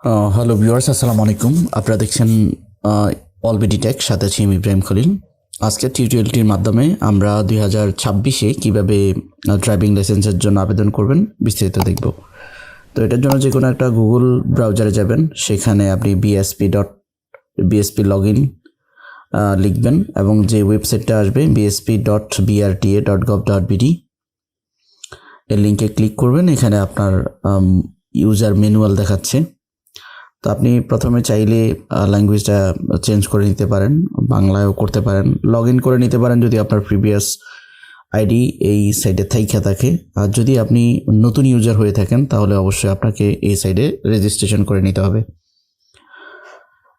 Hello viewers, আসসালামু আলাইকুম। আপনারা দেখছেন অলবিডি টেক, সাথে আছি আমি ইব্রাহিম খলিল। আজকের টিউটোরিয়ালটির মাধ্যমে আমরা 2026-এ কীভাবে ড্রাইভিং লাইসেন্সের জন্য আবেদন করবেন বিস্তারিত দেখব। তো এটার জন্য যে কোনো একটা গুগল ব্রাউজারে যাবেন, সেখানে আপনি bsp লিখবেন এবং যে ওয়েবসাইটটা আসবে bsp.brta.gov.bd, এর লিঙ্কে ক্লিক করবেন। এখানে আপনার ইউজার ম্যানুয়াল দেখাচ্ছে। তো আপনি প্রথমে চাইলে ল্যাঙ্গুয়েজটা চেঞ্জ করে নিতে পারেন, বাংলায়ও করতে পারেন, লগ ইন করে নিতে পারেন যদি আপনার প্রিভিয়াস আইডি এই সাইটে থাইকা থাকে। আর যদি আপনি নতুন ইউজার হয়ে থাকেন তাহলে অবশ্যই আপনাকে এই সাইটে রেজিস্ট্রেশন করে নিতে হবে।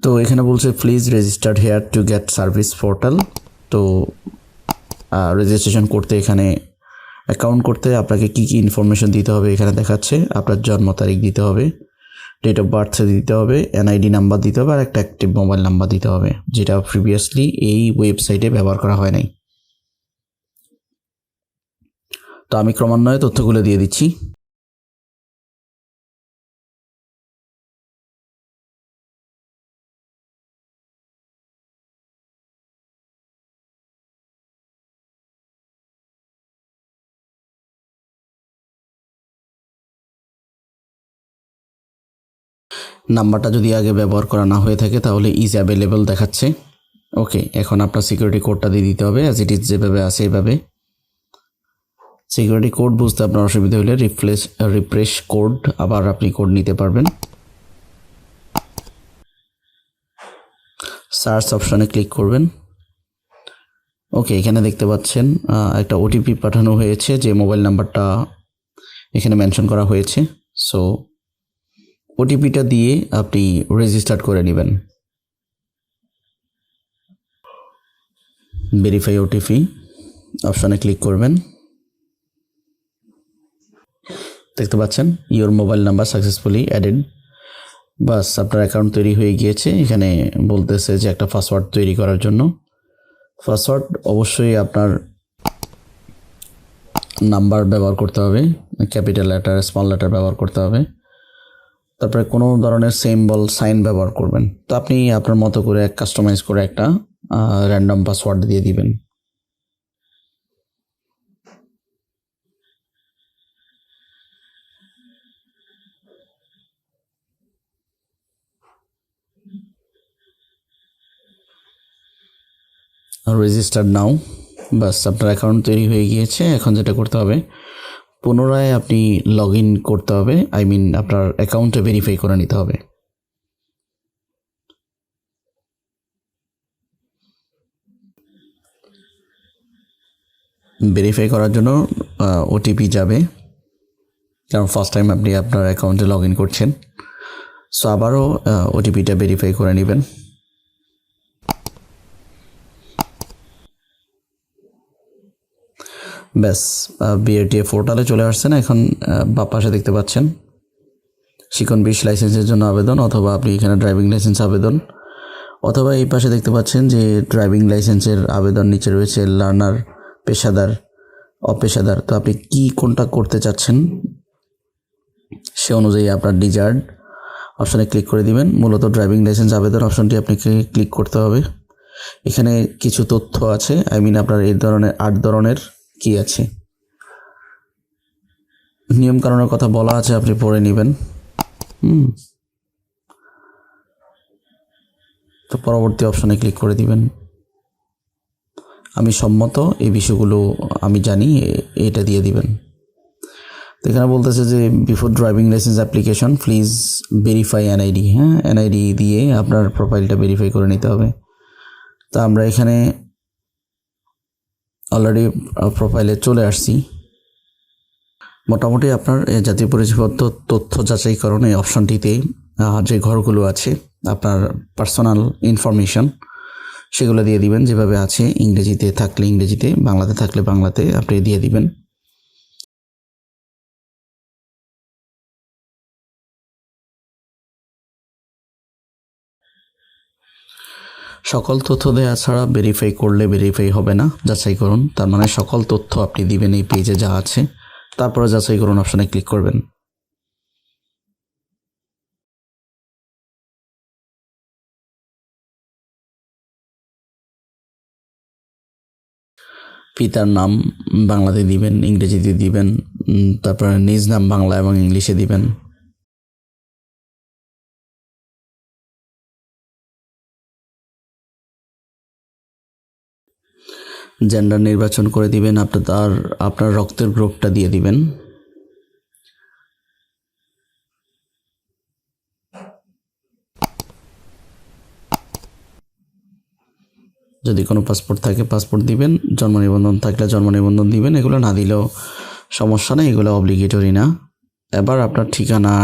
তো এখানে বলছে please registered hair to get service portal. তো রেজিস্ট্রেশন করতে, এখানে অ্যাকাউন্ট করতে আপনাকে কি কি ইনফরমেশন দিতে হবে এখানে দেখাচ্ছে। আপনার জন্ম তারিখ দিতে হবে, ডেট অফ বার্থ দিতে হবে, এনআইডি নাম্বার দিতে হবে, আর একটা অ্যাক্টিভ মোবাইল নাম্বার দিতে হবে, যেটা প্রিভিয়াসলি এই ওয়েবসাইটে ব্যবহার করা হয় নাই। তো আমি ক্রমান্বয়ে তথ্যগুলো দিয়ে দিচ্ছি। নাম্বারটা যদি আগে ব্যবহার করা না হয়ে থাকে তাহলে ইজ অ্যাভেলেবল দেখাচ্ছে। ওকে, এখন আপনার সিকিউরিটি কোডটা দিয়ে দিতে হবে, অ্যাজ ইট ইজ যেভাবে আছে এইভাবে। সিকিউরিটি কোড বুঝতে আপনার অসুবিধা হলে রিফ্রেশ কোড, আবার আপনি কোড নিতে পারবেন। সার্চ অপশানে ক্লিক করবেন। ওকে, এখানে দেখতে পাচ্ছেন একটা ওটিপি পাঠানো হয়েছে, যে মোবাইল নাম্বারটা এখানে মেনশন করা হয়েছে। সো ওটিপিটা দিয়ে আপনি রেজিস্টার করে নেবেন। ভেরিফাই ওটিপি অপশানে ক্লিক করবেন। দেখতে পাচ্ছেন your mobile number successfully added. বাস, আপনার অ্যাকাউন্ট তৈরি হয়ে গিয়েছে। এখানে বলতেছে যে একটা পাসওয়ার্ড তৈরি করার জন্য। পাসওয়ার্ড অবশ্যই আপনার নাম্বার ব্যবহার করতে হবে, ক্যাপিটাল লেটার, স্মল লেটার ব্যবহার করতে হবে। তারপরে কোনো ধরনের সিম্বল, সাইন ব্যবহার করবেন। তো আপনি আপনার মতো করে কাস্টমাইজ করে একটা র্যান্ডম পাসওয়ার্ড দিয়ে দিবেন। রেজিস্টার নাও। বাস, আপনার অ্যাকাউন্ট তৈরি হয়ে গিয়েছে। এখন যেটা করতে হবে, পুনরায় আপনি লগ ইন করতে হবে, আপনার অ্যাকাউন্টে ভেরিফাই করে নিতে হবে। ভেরিফাই করার জন্য ওটিপি যাবে, কারণ ফার্স্ট টাইম আপনি আপনার অ্যাকাউন্টে লগ ইন করছেন। সো আবারও ওটিপিটা ভেরিফাই করে নেবেন। ব্যাস, বিআরটিএ পোর্টালে চলে আসছেন। এখন বা পাশে দেখতে পাচ্ছেন শিখন 20 লাইসেন্সের জন্য আবেদন, অথবা আপনি এখানে ড্রাইভিং লাইসেন্স আবেদন, অথবা এই পাশে দেখতে পাচ্ছেন যে ড্রাইভিং লাইসেন্সের আবেদন, নিচে রয়েছে লার্নার, পেশাদার, অপেশাদার। তো আপনি কোনটা করতে চাচ্ছেন সে অনুযায়ী আপনার ডিজায়ার্ড অপশানে ক্লিক করে দিবেন। মূলত ড্রাইভিং লাইসেন্স আবেদন অপশানটি আপনাকে ক্লিক করতে হবে। এখানে কিছু তথ্য আছে, আপনার এই ধরনের 8 ধরনের কি আছে, নিয়মকানুনের কথা বলা আছে, আপনি পড়ে নেবেন। তো পরবর্তী অপশানে ক্লিক করে দিবেন। আমি সম্মত, এই বিষয়গুলো আমি জানি, এটা দিয়ে দিবেন। তো এখানে বলতেছে যে before driving licence application please verify NID. হ্যাঁ, এনআইডি দিয়ে আপনার প্রোফাইলটা ভেরিফাই করে নিতে হবে। তো আমরা এখানে অলরেডি প্রোফাইলে চলে আসছি। মোটামুটি আপনার জাতীয় পরিচয়পত্র তথ্য যাচাইকরণ এই অপশনটিতে যে ঘরগুলো আছে, আপনার পার্সোনাল ইনফরমেশন, সেগুলো দিয়ে দিবেন যেভাবে আছে। ইংরেজিতে থাকলে ইংরেজিতে, বাংলাতে থাকলে বাংলাতে আপনি দিয়ে দিবেন। সকল তথ্য দেওয়া ছাড়া ভেরিফাই করলে ভেরিফাই হবে না, যাচাই করুন। তার মানে সকল তথ্য আপনি দিবেন এই পেজে যা আছে, তারপরে যাচাই করুন অপশানে ক্লিক করবেন। পিতার নাম বাংলাতে দিবেন, ইংরেজিতে দিবেন, তারপরে নিজ নাম বাংলা এবং ইংলিশে দিবেন। জেন্ডার নির্বাচন করে দিবেন, আপনার রক্তের গ্রুপটা দিয়ে দিবেন। যদি কোনো পাসপোর্ট থাকে পাসপোর্ট দিবেন, জন্ম নিবন্ধন থাকলে জন্ম নিবন্ধন দিবেন। এগুলো না দিলেও সমস্যা নেই, এগুলো অব্লিগেটরি না। এবার আপনার ঠিকানা,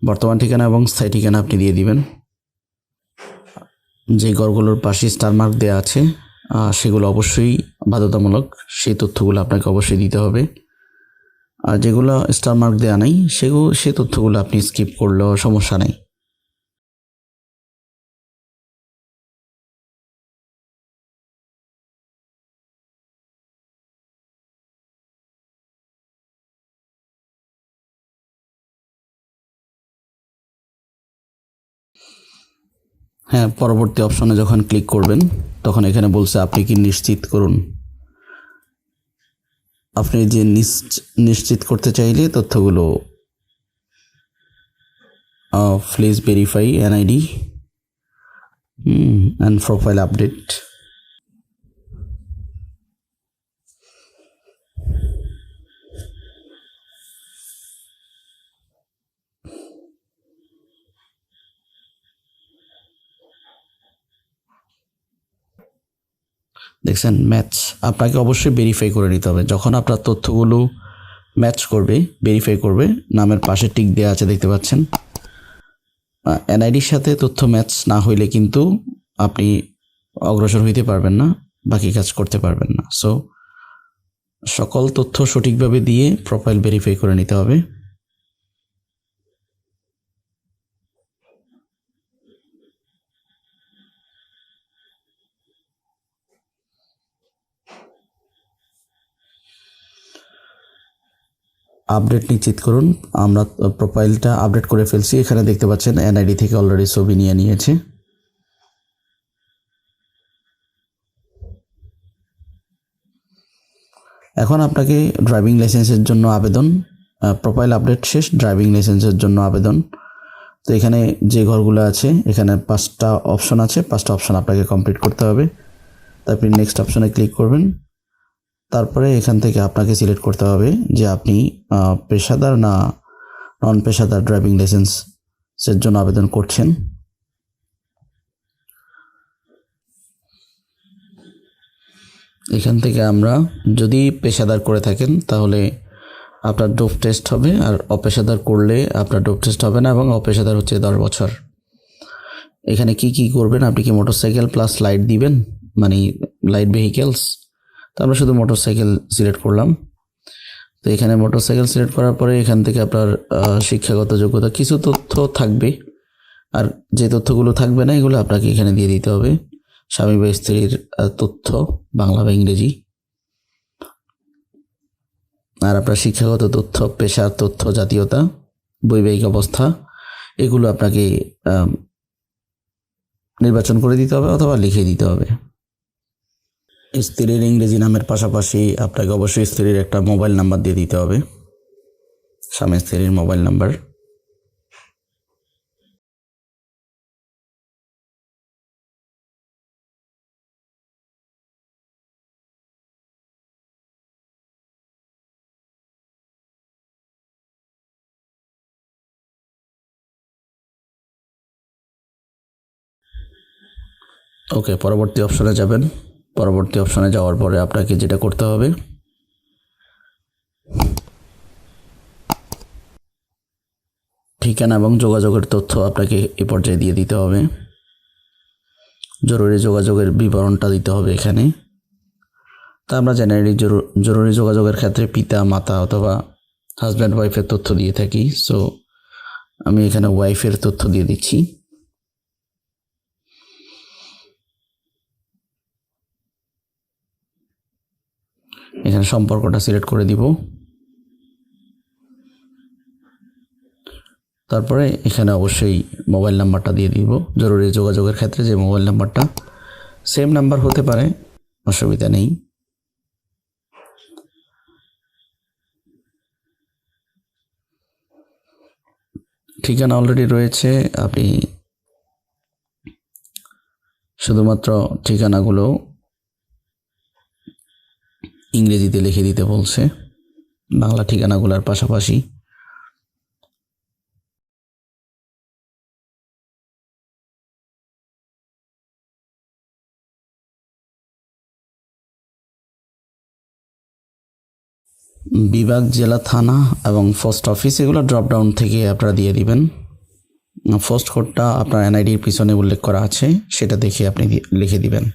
বর্তমান ঠিকানা এবং স্থায়ী ঠিকানা আপনি দিয়ে দিবেন। যে ঘরগুলোর পাশে স্টার মার্ক দেওয়া আছে সেগুলো অবশ্যই বাধ্যতামূলক, সেই তথ্যগুলো আপনাকে অবশ্যই দিতে হবে। আর যেগুলো স্টার মার্ক দেওয়া নেই সে তথ্যগুলো আপনি স্কিপ করলেও সমস্যা নেই। হ্যাঁ, পরবর্তী অপশনে যখন ক্লিক করবেন তখন এখানে বলছে আপনি কি নিশ্চিত করুন। আপনি যে নিশ্চিত করতে চাইলে তথ্যগুলো please verify NID and profile update. দেখছেন ম্যাচ, আপনাকে অবশ্যই ভেরিফাই করে নিতে হবে। যখন আপনার তথ্যগুলো ম্যাচ করবে, ভেরিফাই করবে, নামের পাশে টিক দেওয়া আছে দেখতে পাচ্ছেন। এনআইডির সাথে তথ্য ম্যাচ না হইলে কিন্তু আপনি অগ্রসর হইতে পারবেন না, বাকি কাজ করতে পারবেন না। সো সকল তথ্য সঠিকভাবে দিয়ে প্রোফাইল ভেরিফাই করে নিতে হবে। আপডেট নিশ্চিত করুন। আমরা প্রোফাইলটা আপডেট করে ফেলছি। এখানে দেখতে পাচ্ছেন এনআইডি থেকে অলরেডি ছবি নিয়ে নিয়েছে। এখন আপনাকে ড্রাইভিং লাইসেন্সের জন্য আবেদন, প্রোফাইল আপডেট শেষ, ড্রাইভিং লাইসেন্সের জন্য আবেদন। তো এখানে যে ঘরগুলো আছে এখানে 5টা অপশন আছে, 5টা অপশন আপনাকে কমপ্লিট করতে হবে। তারপরে নেক্সট অপশনে ক্লিক করবেন। তারপরে এখান থেকে আপনাকে সিলেক্ট করতে হবে যে আপনি পেশাদার না নন পেশাদার ড্রাইভিং লাইসেন্সের জন্য আবেদন করছেন। এখান থেকে আমরা যদি পেশাদার করে থাকেন তাহলে আপনার ডোপ টেস্ট হবে, আর অপেশাদার করলে আপনার ডোপ টেস্ট হবে না, এবং অপেশাদার হচ্ছে 10 বছর। এখানে কি করবেন, আপনি কি মোটরসাইকেল প্লাস লাইট দিবেন, মানে লাইট ভেহিকেলস। তো আমরা শুধু মোটরসাইকেল সিলেক্ট করলাম। তো এখানে মোটরসাইকেল সিলেক্ট করার পরে এখান থেকে আপনার শিক্ষাগত যোগ্যতা কিছু তথ্য থাকবে, আর যে তথ্যগুলো থাকবে না এগুলো আপনাকে এখানে দিয়ে দিতে হবে। স্বামী বা স্ত্রীর তথ্য বাংলা বা ইংরেজি, আর আপনার শিক্ষাগত তথ্য, পেশার তথ্য, জাতীয়তা, বৈবাহিক অবস্থা, এগুলো আপনাকে নির্বাচন করে দিতে হবে অথবা লিখে দিতে হবে। স্ত্রীর ইংরেজি নামের পাশাপাশি আপনাকে অবশ্যই স্ত্রীর একটা মোবাইল নাম্বার দিয়ে দিতে হবে, স্বামী স্ত্রীর মোবাইল নাম্বার। ওকে, পরবর্তী অপশনে যাবেন। পরবর্তী অপশনে যাওয়ার পরে আপনাকে যেটা করতে হবে, ঠিকানা এবং যোগাযোগের তথ্য আপনাকে এই পর্যায়ে দিয়ে দিতে হবে। জরুরি যোগাযোগের বিবরণটা দিতে হবে এখানে। তা আমরা জেনারেলি জরুরি যোগাযোগের ক্ষেত্রে পিতা, মাতা অথবা হাজব্যান্ড ওয়াইফের তথ্য দিয়ে থাকি। সো আমি এখানে ওয়াইফের তথ্য দিয়ে দিচ্ছি। এখানে সম্পর্কটা সিলেক্ট করে দিব। তারপরে এখানে অবশ্যই মোবাইল নাম্বারটা দিয়ে দিব। জরুরি যোগাযোগের ক্ষেত্রে যে মোবাইল নাম্বারটা, সেম নাম্বার হতে পারে, অসুবিধা নেই। ঠিকানা অলরেডি রয়েছে, আপনি শুধুমাত্র ঠিকানাগুলো ইংরেজিতে লিখে দিতে বলছে, বাংলা ঠিকানাগুলোর পাশাপাশি। বিভাগ, জেলা, থানা এবং পোস্ট অফিস এগুলো ড্রপডাউন থেকে আপনারা দিয়ে দিবেন। পোস্ট কোডটা আপনার এনআইডির পিছনে উল্লেখ করা আছে, সেটা দেখে আপনি লিখে দিবেন।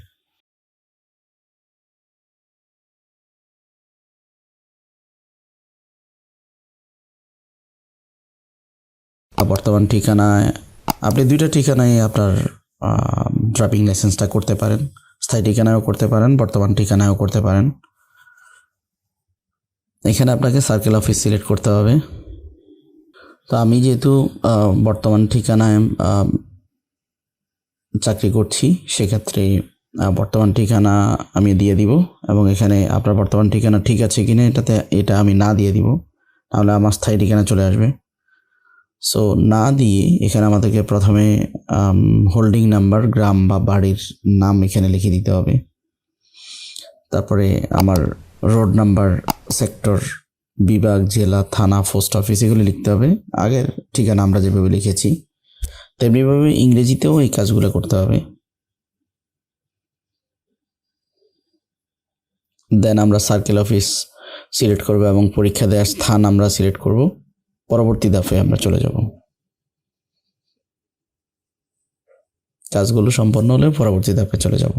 বর্তমান ঠিকানায় আপনি 2টা ঠিকানায় আপনার ড্রাইভিং লাইসেন্সটা করতে পারেন, স্থায়ী ঠিকানায়ও করতে পারেন, বর্তমান ঠিকানায়ও করতে পারেন। এখানে আপনাকে সার্কেল অফিস সিলেক্ট করতে হবে। তো আমি যেহেতু বর্তমান ঠিকানায় চাকরি করছি, সেক্ষেত্রে বর্তমান ঠিকানা আমি দিয়ে দিব এবং এখানে আপনার বর্তমান ঠিকানা ঠিক আছে কিনা এটা আমি না দিয়ে দিব, তাহলে আমার স্থায়ী ঠিকানা চলে আসবে। সো না দিয়ে এখানে আমাদেরকে প্রথমে হোল্ডিং নাম্বার, গ্রাম বা বাড়ির নাম এখানে লিখে দিতে হবে। তারপরে আমার রোড নাম্বার, সেক্টর, বিভাগ, জেলা, থানা, পোস্ট অফিস এগুলো লিখতে হবে। আগের ঠিকানা আমরা যেভাবে লিখেছি তেমনিভাবে ইংরেজিতেও এই কাজগুলো করতে হবে। দেন আমরা সার্কেল অফিস সিলেক্ট করব এবং পরীক্ষা দেওয়ার স্থান আমরা সিলেক্ট করব। পরবর্তী ধাপে আমরা চলে যাব। কাজগুলো সম্পন্ন হলে পরবর্তী ধাপে চলে যাব।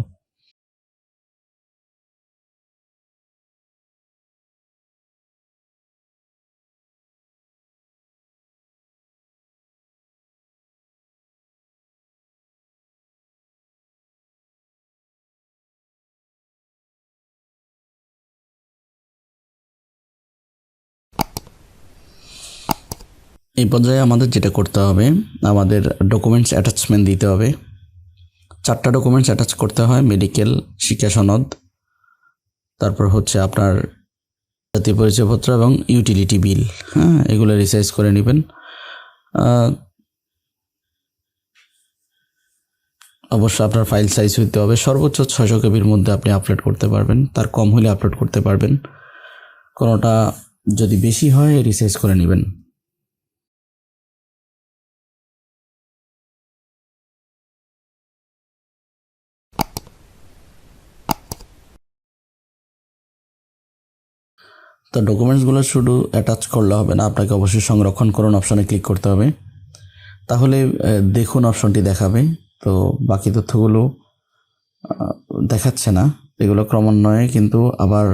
এই পর্যায়ে আমাদের যেটা করতে হবে, আমাদের ডকুমেন্টস অ্যাটাচমেন্ট দিতে হবে। 4টা ডকুমেন্টস অ্যাটাচ করতে হয়: মেডিকেল, শিক্ষা সনদ, তারপর হচ্ছে আপনার জাতীয় পরিচয়পত্র এবং ইউটিলিটি বিল। এগুলো রিসাইজ করে নেবেন। অবশ্য আপনার ফাইল সাইজ হইতে হবে সর্বোচ্চ 600 কেবির মধ্যে আপনি আপলোড করতে পারবেন, তার কম হলে আপলোড করতে পারবেন। কোনোটা যদি বেশি হয় রিসাইজ করে নেবেন। তো ডকুমেন্টসগুলো শুধু অ্যাটাচ করলে হবে না, আপনাকে অবশ্যই সংরক্ষণ করুন অপশনে ক্লিক করতে হবে। তাহলে দেখুন অপশনটি দেখাবে। তো বাকি তথ্যগুলো দেখাচ্ছে না, এগুলো ক্রমান্বয়ে কিন্তু আবার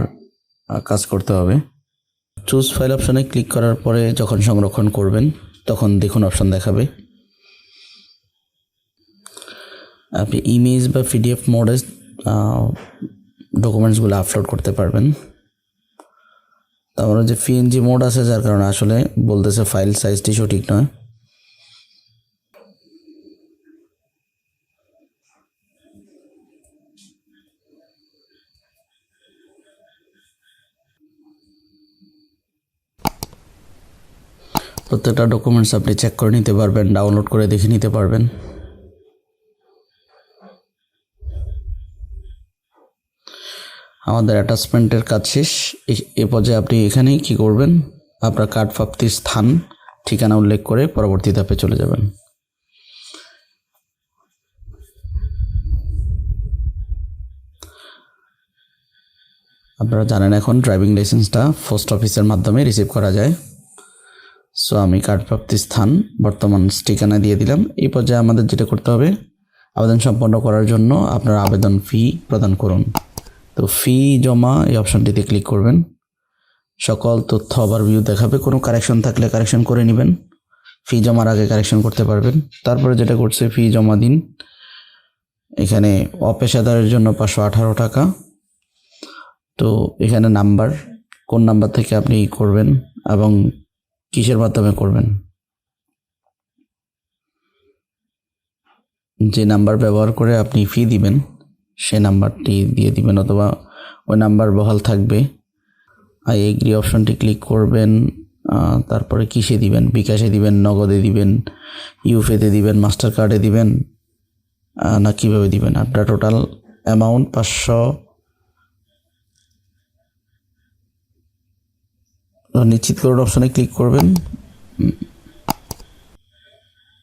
কাজ করতে হবে। চুজ ফাইল অপশনে ক্লিক করার পরে যখন সংরক্ষণ করবেন তখন দেখুন অপশন দেখাবে। আপনি ইমেজ বা পিডিএফ মোডে ডকুমেন্টসগুলো আপলোড করতে পারবেন। তারপরে যে পিএনজি মোড আছে, যার কারণে আসলে বলতেছে ফাইল সাইজটি সঠিক নয়। প্রত্যেকটা ডকুমেন্টস আপনি চেক করে নিতে পারবেন, ডাউনলোড করে দেখে নিতে পারবেন। আমাদের অ্যাটাচমেন্টের কাজ শেষ। এ পর্যায়ে আপনি এখানেই কি করবেন, আপনার কার্ড প্রাপ্তির স্থান, ঠিকানা উল্লেখ করে পরবর্তী ধাপে চলে যাবেন। আপনারা জানেন এখন ড্রাইভিং লাইসেন্সটা পোস্ট অফিসের মাধ্যমে রিসিভ করা যায়। সো আমি কার্ড প্রাপ্তির স্থান বর্তমান ঠিকানা দিয়ে দিলাম। এই পর্যায়ে আমাদের যেটা করতে হবে, আবেদন সম্পন্ন করার জন্য আপনার আবেদন ফি প্রদান করুন। তো ফি জমা এই অপশানটিতে ক্লিক করবেন। সকল তথ্য ওভারভিউ দেখাবে, কোনো কারেকশন থাকলে কারেকশন করে নেবেন, ফি জমার আগে কারেকশন করতে পারবেন। তারপরে যেটা করছে, ফি জমা দিন। এখানে অপেশাদারের জন্য 518 টাকা। তো এখানে নাম্বার, কোন নাম্বার থেকে আপনি করবেন এবং কিসের মাধ্যমে করবেন, যে নাম্বার ব্যবহার করে আপনি ফি দিবেন সে নাম্বারটি দিয়ে দিবেন, অথবা ওই নাম্বার বহাল থাকবে। আই এগ্রি অপশনটি ক্লিক করবেন। তারপরে কিসে দিবেন, বিকাশে দিবেন, নগদে দিবেন, ইউফেতে দিবেন, মাস্টার কার্ডে দিবেন, না কীভাবে দিবেন। আপনার টোটাল অ্যামাউন্ট 500। নিশ্চিত করুন অপশানে ক্লিক করবেন।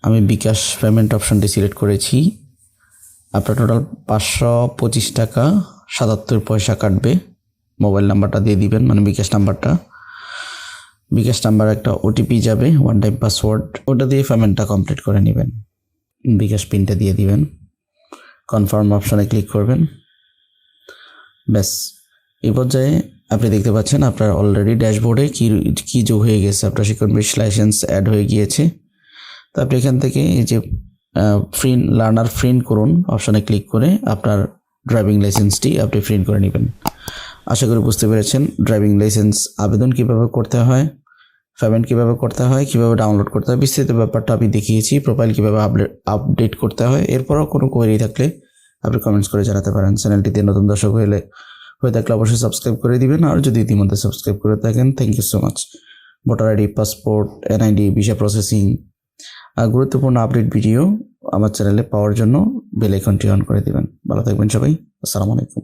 আমি বিকাশ পেমেন্ট অপশানটি সিলেক্ট করেছি। আপনার টোটাল 525 টাকা 77 পয়সা কাটবে। মোবাইল নাম্বারটা দিয়ে দিবেন, মানে বিকাশ নাম্বারটা। বিকাশ নাম্বার একটা ওটিপি যাবে, ওয়ান টাইম পাসওয়ার্ড, ওটা দিয়ে পেমেন্টটা কমপ্লিট করে নেবেন। বিকাশ পিনটা দিয়ে দিবেন, কনফার্ম অপশানে ক্লিক করবেন। ব্যাস, এই পর্যায়ে আপনি দেখতে পাচ্ছেন আপনার অলরেডি ড্যাশবোর্ডে কী যোগ হয়ে গেছে। আপনার শিক্ষণ বিশ লাইসেন্স অ্যাড হয়ে গিয়েছে। তো আপনি এখান থেকে এই যে লার্নার প্রিন্ট করুন অপশানে ক্লিক করে আপনার ড্রাইভিং লাইসেন্সটি আপনি প্রিন্ট করে নেবেন। আশা করি বুঝতে পেরেছেন ড্রাইভিং লাইসেন্স আবেদন কীভাবে করতে হয়, পেমেন্ট কীভাবে করতে হয়, কীভাবে ডাউনলোড করতে হয়, বিস্তারিত ব্যাপারটা আমি দেখিয়েছি। প্রোফাইল কীভাবে আপডেট করতে হয়। এরপরও কোনো কোয়েরি থাকলে আপনি কমেন্টস করে জানাতে পারেন। চ্যানেলটিতে নতুন দর্শক হয়ে থাকলে অবশ্যই সাবস্ক্রাইব করে দিবেন। আর যদি ইতিমধ্যে সাবস্ক্রাইব করে থাকেন, thank you so much. Voter ID, passport, NID, visa processing গুরুত্বপূর্ণ আপডেট ভিডিও আমার চ্যানেলে পাওয়ার জন্য বেল আইকনটি অন করে দিবেন। ভালো থাকবেন সবাই। আসসালামু আলাইকুম।